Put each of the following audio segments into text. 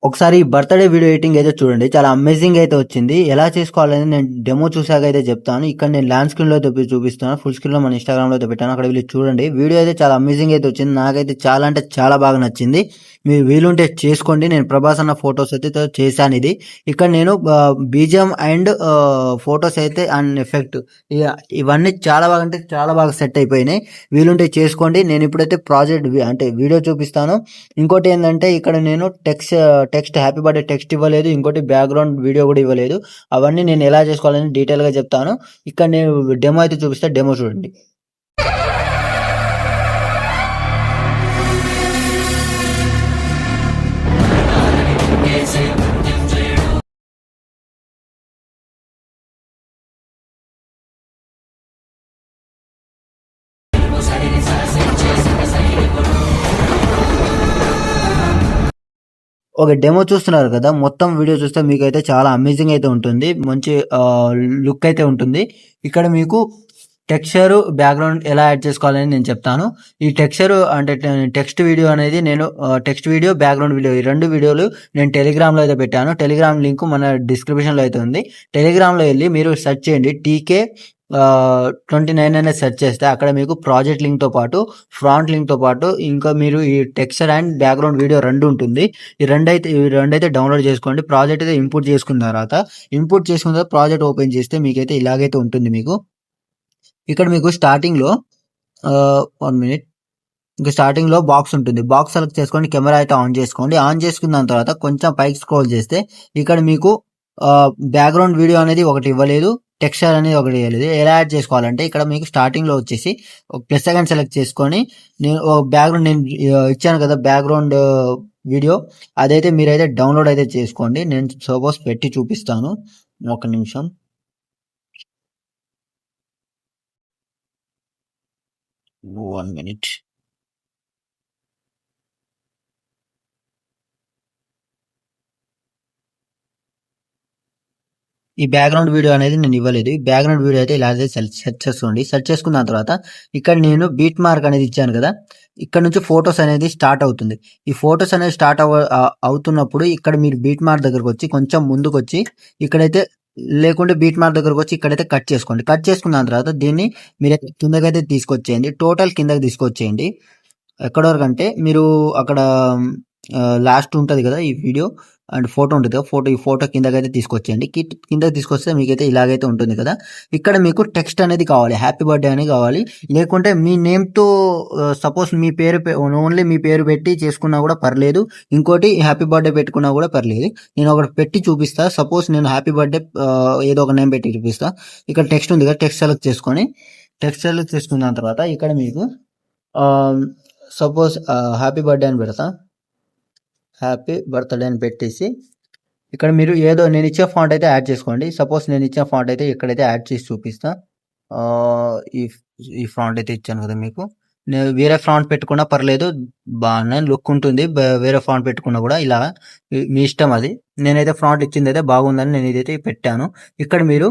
ఒకసారి birthday video editing అయితే చూడండి. చాలా అమేజింగ్ అయితే వచ్చింది. ఎలా చేసుకోవాలని నేను డెమో చూసాక అయితే చెప్తాను. ఇక్కడ నేను ల్యాండ్ స్క్రీన్‌లో చూపిస్తున్నాను. ఫుల్ స్క్రీన్‌లో మన ఇన్‌స్టాగ్రామ్‌లో అయితే పెట్టాను. అక్కడ వీళ్ళు చూడండి. వీడియో అయితే చాలా అమేజింగ్ అయితే వచ్చింది. నాకైతే చాలా అంటే చాలా బాగా నచ్చింది. మీరు వీలుంటే చేసుకోండి. నేను ప్రభాస్ అన్న ఫోటోస్ అయితే చేశాను ఇది. ఇక్కడ నేను బీజీఎం అండ్ ఫోటోస్ అయితే అండ్ ఎఫెక్ట్ ఇవన్నీ చాలా బాగా అంటే చాలా బాగా సెట్ అయిపోయినాయి. వీలుంటే చేసుకోండి. నేను ఇప్పుడైతే ప్రాజెక్ట్ అంటే వీడియో చూపిస్తాను. ఇంకోటి ఏంటంటే ఇక్కడ నేను టెక్స్ట్ హ్యాపీ బర్త్‌డే టెక్స్ట్ ఇవ్వలేదు. ఇంకోటి బ్యాక్‌గ్రౌండ్ వీడియో కూడా ఇవ్వలేదు. అవన్నీ నేను ఎలా చేసుకోవాలని డీటెయిల్‌గా చెప్తాను. ఇక్కడ నేను డెమో అయితే చూపిస్తా. డెమో చూడండి. ఓకే. డెమో చూస్తున్నారు కదా! మొత్తం వీడియో చూస్తే మీకైతే చాలా అమేజింగ్ అయితే ఉంటుంది. మంచి లుక్ అయితే ఉంటుంది. ఇక్కడ మీకు టెక్స్చరు, బ్యాక్‌గ్రౌండ్ ఎలా యాడ్ చేసుకోవాలని నేను చెప్తాను. ఈ టెక్స్చరు అంటే టెక్స్ట్ వీడియో అనేది నేను టెక్స్ట్ వీడియో, బ్యాక్‌గ్రౌండ్ వీడియో ఈ 2 వీడియోలు నేను టెలిగ్రామ్‌లో అయితే పెట్టాను. టెలిగ్రామ్ లింక్ మన డిస్క్రిప్షన్‌లో అయితే ఉంది. టెలిగ్రామ్‌లో ఎళ్లి మీరు సెర్చ్ చేయండి. 29 అనేది సెర్చ్ చేస్తే అక్కడ మీకు ప్రాజెక్ట్ లింక్‌తో పాటు, ఫ్రాంట్ లింక్‌తో పాటు ఇంకా మీరు ఈ టెక్స్చర్ అండ్ బ్యాక్‌గ్రౌండ్ వీడియో 2 ఉంటుంది. ఈ రెండైతే డౌన్‌లోడ్ చేసుకోండి. ప్రాజెక్ట్ అయితే ఇంపోర్ట్ చేసుకున్న తర్వాత ప్రాజెక్ట్ ఓపెన్ చేస్తే మీకైతే ఇలాగైతే ఉంటుంది మీకు. ఇక్కడ మీకు స్టార్టింగ్‌లో 1 మినిట్. ఇంక స్టార్టింగ్‌లో బాక్స్ ఉంటుంది. బాక్స్ సెలెక్ట్ చేసుకోండి. కెమెరా అయితే ఆన్ చేసుకోండి. ఆన్ చేసుకున్న దాని తర్వాత కొంచెం పైకి స్క్రోల్ చేస్తే ఇక్కడ మీకు బ్యాక్‌గ్రౌండ్ వీడియో అనేది ఒకటి ఇవ్వలేదు. టెక్స్చర్ అనేది ఒకటి ఇవ్వలేదు. ఎలా యాడ్ చేసుకోవాలంటే ఇక్కడ మీకు స్టార్టింగ్‌లో వచ్చేసి ప్లస్ సెకండ్ సెలెక్ట్ చేసుకొని నేను బ్యాక్‌గ్రౌండ్ నేను ఇచ్చాను కదా! బ్యాక్‌గ్రౌండ్ వీడియో అదైతే మీరైతే డౌన్‌లోడ్ అయితే చేసుకోండి. నేను సపోజ్ పెట్టి చూపిస్తాను. ఒక నిమిషం. 1 మినిట్. ఈ బ్యాక్‌గ్రౌండ్ వీడియో అనేది నేను ఇవ్వలేదు. ఈ బ్యాక్‌గ్రౌండ్ వీడియో అయితే ఇలా అయితే సెర్చ్ చేసుకోండి. సెర్చ్ చేసుకున్న తర్వాత ఇక్కడ నేను బీట్ మార్క్ అనేది ఇచ్చాను కదా! ఇక్కడ నుంచి ఫోటోస్ అనేది స్టార్ట్ అవుతుంది. ఈ ఫోటోస్ అనేది స్టార్ట్ అవుతున్నప్పుడు ఇక్కడ మీరు బీట్ మార్క్ దగ్గరకొచ్చి కొంచెం ముందుకొచ్చి ఇక్కడైతే లేకుంటే బీట్ మార్క్ దగ్గరకొచ్చి ఇక్కడైతే కట్ చేసుకోండి. కట్ చేసుకున్న తర్వాత దీన్ని మీరైతే కిందకైతే తీసుకొచ్చేయండి. టోటల్ కిందకి తీసుకొచ్చేయండి. ఎక్కడి వరకంటే మీరు అక్కడ లాస్ట్ ఉంటది కదా! ఈ వీడియో అండ్ ఫోటో ఉంటది కదా! ఈ ఫోటో కిందకైతే తీసుకొచ్చేయండి. కిందకి తీసుకొస్తే మీకైతే ఇలాగైతే ఉంటుంది కదా! ఇక్కడ మీకు టెక్స్ట్ అనేది కావాలి. హ్యాపీ బర్త్‌డే అని కావాలి. లేకుంటే మీ నేమ్‌తో సపోజ్ మీ పేరు ఓన్లీ మీ పేరు పెట్టి చేసుకున్నా కూడా పర్లేదు. ఇంకోటి హ్యాపీ బర్త్‌డే పెట్టుకున్నా కూడా పర్లేదు. నేను ఒకటి పెట్టి చూపిస్తా. సపోజ్ నేను హ్యాపీ బర్త్‌డే ఏదో ఒక నేమ్ పెట్టి చూపిస్తా. ఇక్కడ టెక్స్ట్ ఉంది కదా! టెక్స్ట్ సెలెక్ట్ చేసుకొని టెక్స్ట్ సెలెక్ట్ చేసుకున్న తర్వాత ఇక్కడ మీకు ఆహ్, సపోజ్ హ్యాపీ బర్త్‌డే అని పెడతా. హ్యాపీ బర్త్‌డే అని పెట్టేసి ఇక్కడ మీరు ఏదో నేను ఇచ్చే ఫాంట్ అయితే యాడ్ చేసుకోండి. సపోజ్ నేను ఇచ్చిన ఫాంట్ అయితే ఇక్కడైతే యాడ్ చేసి చూపిస్తా. ఆహ్, ఈ ఈ ఫాంట్ అయితే ఇచ్చాను కదా మీకు. నేను వేరే ఫాంట్ పెట్టుకున్నా పర్లేదు. బానే లుక్ ఉంటుంది. వేరే ఫాంట్ పెట్టుకున్నా కూడా ఇలా మీ ఇష్టం అది. నేనైతే ఫాంట్ ఇచ్చిందైతే బాగుందని నేను ఇదైతే పెట్టాను. ఇక్కడ మీరు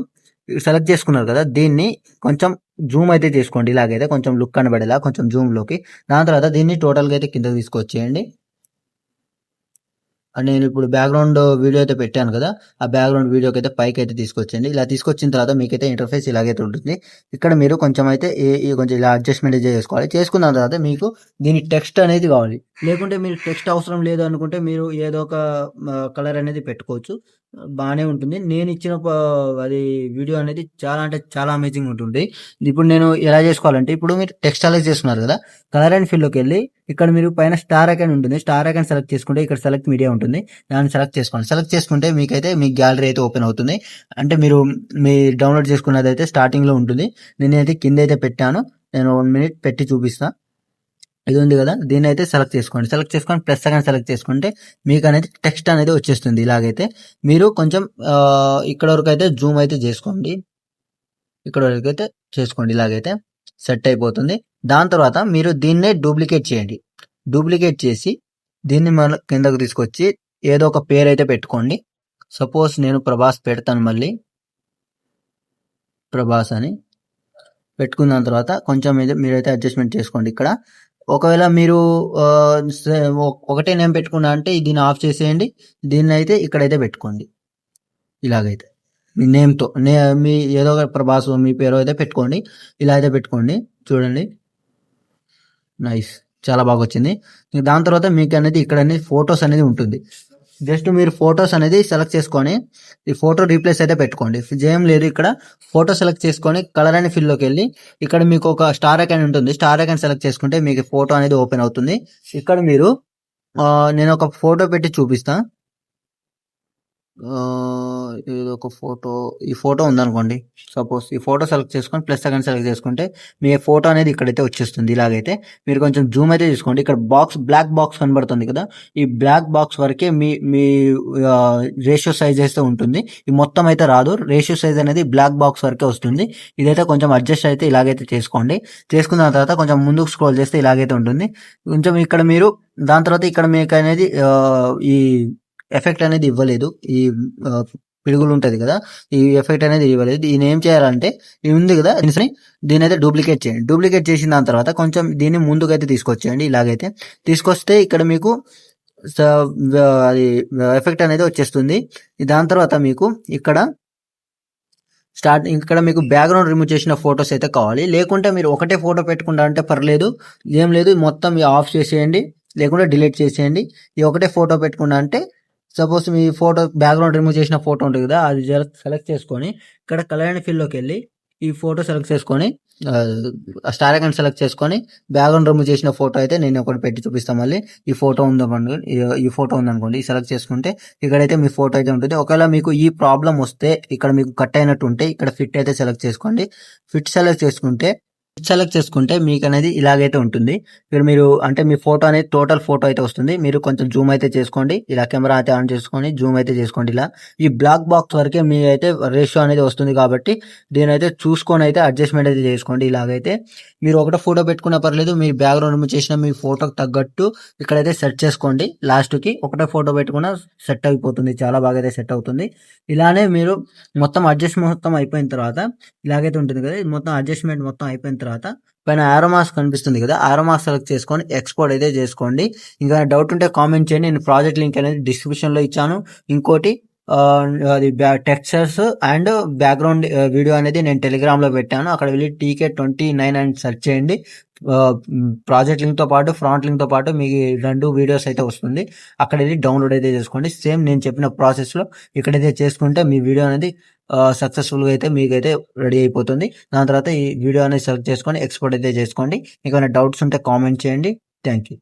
సెలెక్ట్ చేసుకున్నారు కదా! దీన్ని కొంచెం జూమ్ అయితే చేసుకోండి. ఇలాగైతే కొంచెం లుక్ కనబడేలా కొంచెం జూమ్‌లోకి. దాని తర్వాత దీన్ని టోటల్‌గా అయితే కిందకి తీసుకొచ్చేయండి. నేను ఇప్పుడు బ్యాక్‌గ్రౌండ్ వీడియో అయితే పెట్టాను కదా! ఆ బ్యాక్‌గ్రౌండ్ వీడియోకైతే పైకైతే తీసుకొచ్చేయండి. ఇలా తీసుకొచ్చిన తర్వాత మీకైతే ఇంటర్‌ఫేస్ ఇలాగైతే ఉంటుంది. ఇక్కడ మీరు కొంచెం అయితే కొంచెం ఇలా అడ్జస్ట్‌మెంట్ చేసుకోవాలి. చేసుకున్న తర్వాత మీకు దీని టెక్స్ట్ అనేది కావాలి. లేకుంటే మీరు టెక్స్ట్ అవసరం లేదు అనుకుంటే మీరు ఏదో ఒక కలర్ అనేది పెట్టుకోవచ్చు. బానే ఉంటుంది. నేను ఇచ్చిన అది వీడియో అనేది చాలా అంటే చాలా అమేజింగ్ ఉంటుంది. ఇప్పుడు నేను ఎలా చేసుకోవాలంటే ఇప్పుడు మీరు టెక్స్ట్ సెలెక్ట్ చేసుకున్నారు కదా! కలర్ అండ్ ఫిల్‌లోకెళ్ళి ఇక్కడ మీరు పైన స్టార్ ఐకాన్ ఉంటుంది. స్టార్ ఐకాన్ సెలెక్ట్ చేసుకుంటే ఇక్కడ సెలెక్ట్ మీడియా ఉంటుంది. దాన్ని సెలెక్ట్ చేసుకోండి. సెలెక్ట్ చేసుకుంటే మీకైతే మీ గ్యాలరీ అయితే ఓపెన్ అవుతుంది. అంటే మీరు మీ డౌన్‌లోడ్ చేసుకున్నదైతే స్టార్టింగ్‌లో ఉంటుంది. నేనైతే కిందైతే పెట్టాను. నేను 1 మినిట్ పెట్టి చూపిస్తా. ఇది ఉంది కదా! దీన్నైతే సెలెక్ట్ చేసుకోండి. సెలెక్ట్ చేసుకొని ప్లస్ ఐకాన్ సెలెక్ట్ చేసుకుంటే మీకనేది టెక్స్ట్ అనేది వచ్చేస్తుంది. ఇలాగైతే మీరు కొంచెం ఇక్కడ వరకైతే జూమ్ అయితే చేసుకోండి. ఇక్కడ వరకైతే చేసుకోండి. ఇలాగైతే సెట్ అయిపోతుంది. దాని తర్వాత మీరు దీన్నే డూప్లికేట్ చేయండి. డూప్లికేట్ చేసి దీన్ని మళ్ళీ కిందకు తీసుకొచ్చి ఏదో ఒక పేరైతే పెట్టుకోండి. సపోజ్ నేను ప్రభాస్ పెడతాను మళ్ళీ. ప్రభాస్ అని పెట్టుకున్న తర్వాత కొంచెం మీరైతే అడ్జస్ట్‌మెంట్ చేసుకోండి ఇక్కడ. ఒకవేళ మీరు ఒకటే నేమ్ పెట్టుకున్నా అంటే దీన్ని ఆఫ్ చేసేయండి. దీన్ని అయితే ఇక్కడైతే పెట్టుకోండి. ఇలాగైతే మీ నేమ్తో మీ ఏదో ఒక ప్రభాస్ మీ పేరు అయితే పెట్టుకోండి. ఇలా అయితే పెట్టుకోండి. చూడండి, నైస్, చాలా బాగా వచ్చింది. దాని తర్వాత మీకు అనేది ఇక్కడ అనేది ఫొటోస్ అనేది ఉంటుంది. జస్ట్ మీరు ఫొటోస్ అనేది సెలెక్ట్ చేసుకొని ఈ ఫోటో రీప్లేస్ అయితే పెట్టుకోండి. ఏం లేదు, ఇక్కడ ఫోటో సెలెక్ట్ చేసుకొని కలర్ అని ఫిల్లోకి వెళ్ళి ఇక్కడ మీకు ఒక స్టార్ ఐకాన్ ఉంటుంది. స్టార్ ఐకాన్ సెలెక్ట్ చేసుకుంటే మీకు ఫోటో అనేది ఓపెన్ అవుతుంది. ఇక్కడ మీరు నేను ఒక ఫోటో పెట్టి చూపిస్తా. ఏదో ఒక ఫోటో, ఈ ఫోటో ఉందనుకోండి. సపోజ్ ఈ ఫోటో సెలెక్ట్ చేసుకొని ప్లస్ సెకండ్ సెలెక్ట్ చేసుకుంటే మీ ఫోటో అనేది ఇక్కడైతే వచ్చేస్తుంది. ఇలాగైతే మీరు కొంచెం జూమ్ అయితే తీసుకోండి. ఇక్కడ బ్లాక్ బాక్స్ కనబడుతుంది కదా, ఈ బ్లాక్ బాక్స్ వరకే మీ మీ రేషియో సైజ్ అయితే ఉంటుంది. ఈ మొత్తం అయితే రాదు, రేషియో సైజ్ అనేది బ్లాక్ బాక్స్ వరకే వస్తుంది. ఇదైతే కొంచెం అడ్జస్ట్ అయితే ఇలాగైతే చేసుకోండి. చేసుకున్న తర్వాత కొంచెం ముందుకు స్క్రోల్ చేస్తే ఇలాగైతే ఉంటుంది. కొంచెం ఇక్కడ మీరు దాని తర్వాత ఇక్కడ మీకు అనేది ఈ ఎఫెక్ట్ అనేది ఇవ్వలేదు. ఈ పిడుగులు ఉంటుంది కదా, ఈ ఎఫెక్ట్ అనేది ఇవ్వలేదు. దీని ఏం చేయాలంటే ఇది ఉంది కదా, దీని అయితే డూప్లికేట్ చేయండి. డూప్లికేట్ చేసిన దాని తర్వాత కొంచెం దీన్ని ముందుకైతే తీసుకొచ్చేయండి. ఇలాగైతే తీసుకొస్తే ఇక్కడ మీకు అది ఎఫెక్ట్ అనేది వచ్చేస్తుంది. దాని తర్వాత మీకు ఇక్కడ మీకు బ్యాక్గ్రౌండ్ రిమూవ్ చేసిన ఫొటోస్ అయితే కావాలి. లేకుంటే మీరు ఒకటే ఫోటో పెట్టుకుంటా అంటే పర్లేదు, ఏం లేదు, మొత్తం ఆఫ్ చేసేయండి, లేకుంటే డిలీట్ చేసేయండి. ఈ ఒకటే ఫోటో పెట్టుకున్నా అంటే సపోజ్ మీ ఫోటో బ్యాక్గ్రౌండ్ రిమూవ్ చేసిన ఫోటో ఉంటుంది కదా, అది సెలెక్ట్ చేసుకొని ఇక్కడ కలర్ అండ్ ఫిల్లోకి వెళ్ళి ఈ ఫోటో సెలెక్ట్ చేసుకొని స్టార్ ఐకాన్ సెలెక్ట్ చేసుకొని బ్యాక్గ్రౌండ్ రిమూవ్ చేసిన ఫోటో అయితే నేను ఒకటి పెట్టి చూపిస్తాను. మళ్ళీ ఈ ఫోటో ఉందనుకోండి, ఈ ఫోటో ఉందనుకోండి, సెలెక్ట్ చేసుకుంటే ఇక్కడైతే మీ ఫోటో అయితే ఉంటుంది. ఒకవేళ మీకు ఈ ప్రాబ్లం వస్తే ఇక్కడ మీకు కట్ అయినట్టు ఉంటే ఇక్కడ ఫిట్ అయితే సెలెక్ట్ చేసుకోండి. ఫిట్ సెలెక్ట్ చేసుకుంటే మీకు అనేది ఇలాగైతే ఉంటుంది. ఇక్కడ మీరు అంటే మీ ఫోటో అనేది టోటల్ ఫోటో అయితే వస్తుంది. మీరు కొంచెం జూమ్ అయితే చేసుకోండి. ఇలా కెమెరా అయితే ఆన్ చేసుకొని జూమ్ అయితే చేసుకోండి. ఇలా ఈ బ్లాక్ బాక్స్ వరకే మీ అయితే రేషియో అనేది వస్తుంది కాబట్టి దీని అయితే చూసుకొని అయితే అడ్జస్ట్మెంట్ అయితే చేసుకోండి. ఇలాగైతే మీరు ఒకటే ఫోటో పెట్టుకున్నా పర్లేదు, మీ బ్యాక్గ్రౌండ్ చేసిన మీ ఫోటోకి తగ్గట్టు ఇక్కడైతే సెట్ చేసుకోండి. లాస్ట్కి ఒకటే ఫోటో పెట్టుకున్నా సెట్ అయిపోతుంది, చాలా బాగా అయితే సెట్ అవుతుంది. ఇలానే మీరు మొత్తం మొత్తం అయిపోయిన తర్వాత ఇలాగైతే ఉంటుంది కదా, మొత్తం అడ్జస్ట్మెంట్ మొత్తం అయిపోయిన తర్వాత పైన ఆరో మార్క్స్ కనిపిస్తుంది కదా, ఆరో మార్క్స్ సెలెక్ట్ చేసుకొని ఎక్స్పోర్ట్ అయితే చేసుకోండి. ఇంకా డౌట్ ఉంటే కామెంట్ చేయండి. నేను ప్రాజెక్ట్ లింక్ అనేది డిస్క్రిప్షన్లో ఇచ్చాను. ఇంకోటి అది టెక్స్చర్స్ అండ్ బ్యాక్గ్రౌండ్ వీడియో అనేది నేను టెలిగ్రామ్లో పెట్టాను. అక్కడ వెళ్ళి TK29 అని సెర్చ్ చేయండి. ప్రాజెక్ట్ లింక్తో పాటు ఫ్రంట్ లింక్తో పాటు మీకు 2 వీడియోస్ అయితే వస్తుంది. అక్కడ వెళ్ళి డౌన్లోడ్ అయితే చేసుకోండి. సేమ్ నేను చెప్పిన ప్రాసెస్లో ఇక్కడైతే చేసుకుంటే మీ వీడియో అనేది సక్సెస్ఫుల్గా అయితే మీకైతే రెడీ అయిపోతుంది. దాని తర్వాత ఈ వీడియో అనేది సెలెక్ట్ చేసుకొని ఎక్స్పోర్ట్ అయితే చేసుకోండి. మీకు ఏమైనా డౌట్స్ ఉంటే కామెంట్ చేయండి. Thank you.